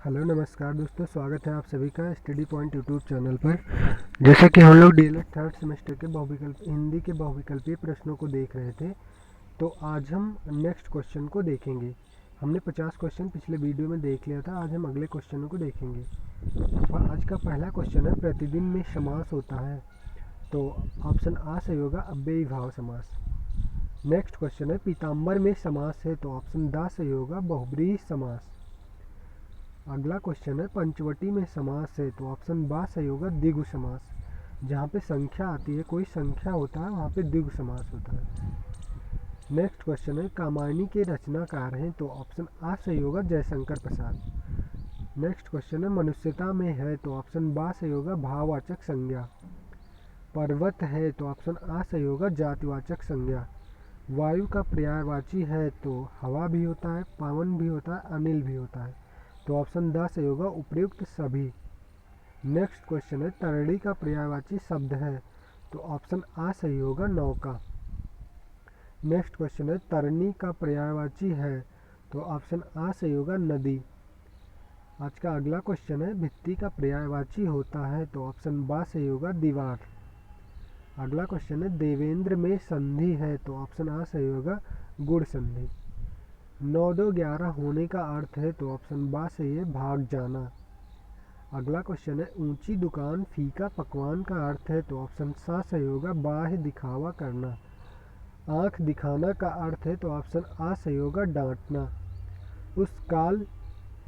Hello नमस्कार दोस्तों, स्वागत है आप सभी का स्टडी पॉइंट यूट्यूब चैनल पर। जैसा कि हम लोग डीएलएड थर्ड सेमेस्टर के हिंदी के बहुविकल्पीय प्रश्नों को देख रहे थे, तो आज हम नेक्स्ट क्वेश्चन को देखेंगे। हमने 50 क्वेश्चन पिछले वीडियो में देख लिया था, आज हम अगले क्वेश्चनों को देखेंगे। आज का पहला क्वेश्चन है, प्रतिदिन में समास होता है, तो ऑप्शन आ सही होगा अव्ययी भाव समास। नेक्स्ट क्वेश्चन है, पीताम्बर में समास है, तो ऑप्शन द सही होगा बहुब्रीहि समास। अगला क्वेश्चन है, पंचवटी में समास है, तो ऑप्शन बा सही होगा द्विगु समास। जहाँ पे संख्या आती है, कोई संख्या होता है, वहाँ पे द्विगु समास होता है। नेक्स्ट क्वेश्चन है, कामायनी के रचनाकार हैं, तो ऑप्शन आ सही होगा जयशंकर प्रसाद। नेक्स्ट क्वेश्चन है, मनुष्यता में है, तो ऑप्शन बा सही होगा भाववाचक संज्ञा। पर्वत है, तो ऑप्शन आ सही होगा जातिवाचक संज्ञा। वायु का पर्यायवाची है, तो हवा भी होता है, पवन भी होता है, अनिल भी होता है, तो ऑप्शन द सही होगा उपयुक्त सभी। नेक्स्ट क्वेश्चन है, तरणी का पर्यायवाची शब्द है, तो ऑप्शन आ सही होगा नौका। नेक्स्ट क्वेश्चन है, तरणी का पर्यायवाची है, तो ऑप्शन आ सही होगा नदी। आज का अगला क्वेश्चन है, भित्ति का पर्यायवाची होता है, तो ऑप्शन बा सही होगा दीवार। अगला क्वेश्चन है, देवेंद्र में संधि है, तो ऑप्शन आ सही होगा गुण संधि। 9 2 11 होने का अर्थ है, तो ऑप्शन बा सही है भाग जाना। अगला क्वेश्चन है, ऊंची दुकान फीका पकवान का अर्थ है, तो ऑप्शन सा सही होगा बाह्य दिखावा करना। आंख दिखाना का अर्थ है, तो ऑप्शन आ सही होगा डांटना। उस काल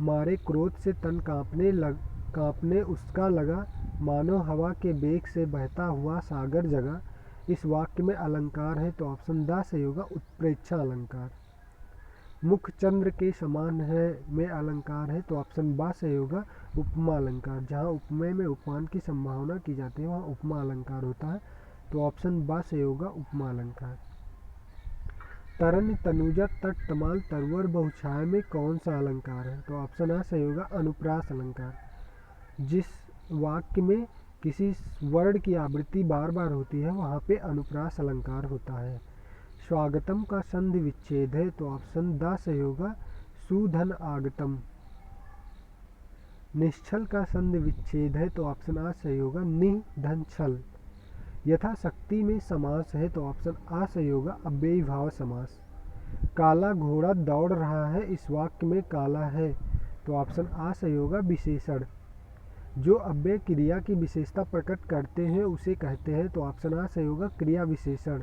मारे क्रोध से तन कांपने उसका लगा, मानो हवा के बेग से बहता हुआ सागर जगा। इस वाक्य में अलंकार है, तो ऑप्शन द सही होगा उत्प्रेक्षा अलंकार। मुख चंद्र के समान है में अलंकार है, तो ऑप्शन बा सही होगा उपमा अलंकार। जहाँ उपमेय में उपमान की संभावना की जाती है, वहाँ उपमा अलंकार होता है, तो ऑप्शन बा सही होगा उपमा अलंकार। तरन तनुजा तट तमाल तरवर बहुछाया में कौन सा अलंकार है, तो ऑप्शन आ सही होगा अनुप्रास अलंकार। जिस वाक्य में किसी वर्ण की आवृत्ति बार बार होती है, वहाँ पे अनुप्रास अलंकार होता है। स्वागतम का संधि विच्छेद है, तो ऑप्शन द सही होगा सुधन आगतम। निश्चल का संधि विच्छेद है, तो ऑप्शन आ सही होगा निधन छल। यथाशक्ति में समास है, तो ऑप्शन आ सही होगा अव्ययी भाव समास। काला घोड़ा दौड़ रहा है, इस वाक्य में काला है, तो ऑप्शन आ सही होगा विशेषण। जो अव्यय क्रिया की विशेषता प्रकट करते हैं उसे कहते हैं, तो ऑप्शन आ सही होगा क्रिया विशेषण।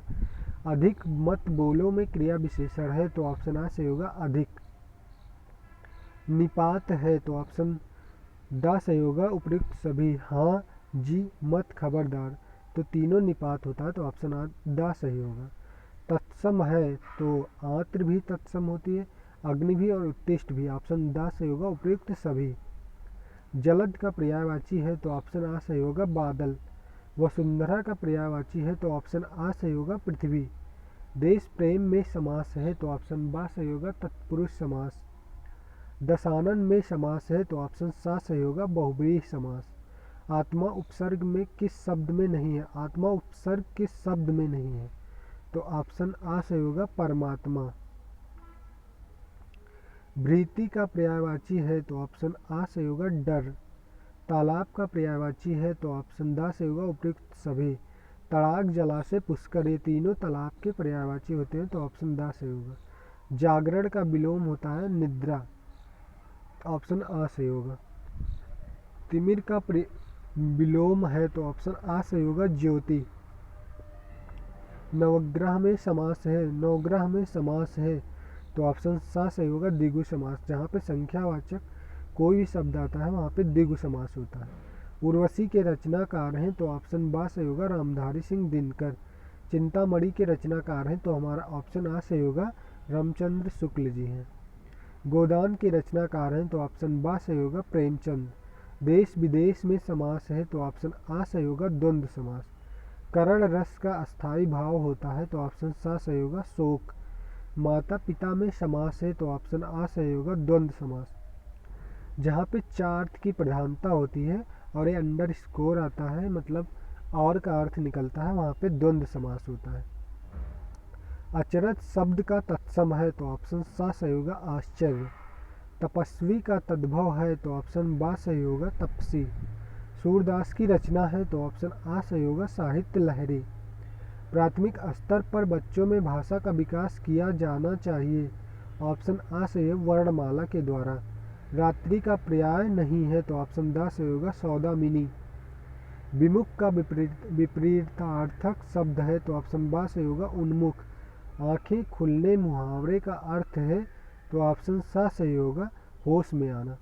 अधिक मत बोलो में क्रिया विशेषण है, तो ऑप्शन आ सही होगा अधिक। निपात है, तो ऑप्शन द सही होगा उपयुक्त सभी। हाँ जी मत खबरदार, तो तीनों निपात होता है, तो ऑप्शन द सही होगा। तत्सम है, तो आत्र भी तत्सम होती है, अग्नि भी और उत्तिष्ठ भी, ऑप्शन द सही होगा उपयुक्त सभी। जलद का पर्यायवाची है, तो ऑप्शन आ सही होगा बादल। वसुंधरा का पर्यायवाची है, तो ऑप्शन आ सही होगा पृथ्वी। देश प्रेम में समास है, तो ऑप्शन बा सही होगा तत्पुरुष समास। दशानन में समास है, तो ऑप्शन सा सही होगा बहुव्रीहि समास। आत्मा उपसर्ग में किस शब्द में नहीं है, आत्मा उपसर्ग किस शब्द में नहीं है, तो ऑप्शन आ सही होगा परमात्मा। भृति का पर्यायवाची है, तो ऑप्शन आ सही होगा डर। तालाब का पर्यायवाची है, तो ऑप्शन द सही होगा उपयुक्त सभी। तड़ाक जलाशय पुष्कर, ये तीनों तालाब के पर्यायवाची होते हैं, तो ऑप्शन द सही होगा। जागरण का विलोम होता है निद्रा, ऑप्शन आ सही होगा। तिमिर का विलोम है, तो ऑप्शन आ सही होगा ज्योति। नवग्रह में समास है, नवग्रह में समास है, तो ऑप्शन सा सही होगा द्विगु समास। जहाँ पे संख्यावाचक कोई भी शब्द आता है, वहाँ पे द्विगु समास होता है। उर्वशी के रचनाकार हैं, तो ऑप्शन बा सही होगा रामधारी सिंह दिनकर। चिंतामणि के रचनाकार हैं, तो हमारा ऑप्शन आ सही होगा रामचंद्र शुक्ल जी हैं। गोदान के रचनाकार हैं, तो ऑप्शन बा सही होगा प्रेमचंद। देश विदेश में समास है, तो ऑप्शन आ सही होगा द्वंद्व समास। करण रस का अस्थायी भाव होता है, तो ऑप्शन सा सही होगा शोक। माता पिता में समास है, तो ऑप्शन आ सही होगा द्वंद्व समास। जहाँ पे चार अर्थ की प्रधानता होती है और ये अंडर स्कोर आता है, मतलब और का अर्थ निकलता है, वहाँ पे द्वंद्व समास होता है। अचरज शब्द का तत्सम है, तो ऑप्शन सा सही होगा आश्चर्य। तपस्वी का तद्भव है तो ऑप्शन बा सही होगा तपसी। सूरदास की रचना है तो ऑप्शन आ सही होगा साहित्य लहरी। प्राथमिक स्तर पर बच्चों में भाषा का विकास किया जाना चाहिए, ऑप्शन आ सही है वर्णमाला के द्वारा। रात्रि का पर्याय नहीं है तो ऑप्शन द सही होगा सौदामिनी। विमुख का विपरीतार्थक शब्द है तो ऑप्शन बा सही होगा उन्मुख। आंखें खुलने मुहावरे का अर्थ है तो ऑप्शन सा सही होगा होश में आना।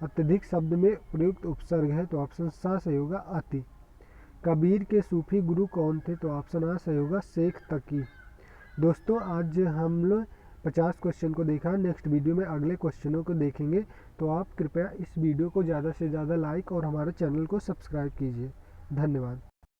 अत्यधिक शब्द में प्रयुक्त उपसर्ग है तो ऑप्शन सा सही होगा अति। कबीर के सूफी गुरु कौन थे तो ऑप्शन आ सही होगा शेख तकी। दोस्तों आज हम लोग 50 क्वेश्चन को देखा। नेक्स्ट वीडियो में अगले क्वेश्चनों को देखेंगे, तो आप कृपया इस वीडियो को ज़्यादा से ज़्यादा लाइक और हमारे चैनल को सब्सक्राइब कीजिए। धन्यवाद।